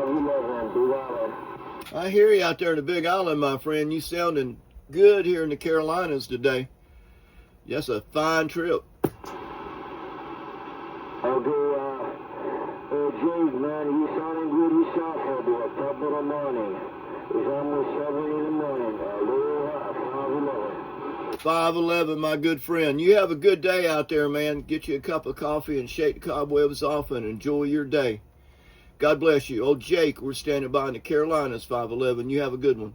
511, Big Island. I hear you out there in the Big Island, my friend. You sounding good here in the Carolinas today. That's a fine trip. Jake, man, you sounding good yourself out there. Top of the morning. It's almost 7 in the morning. Aloha, 511. 511, my good friend. You have a good day out there, man. Get you a cup of coffee and shake the cobwebs off and enjoy your day. God bless you. Old Jake, we're standing by in the Carolinas, 511. You have a good one.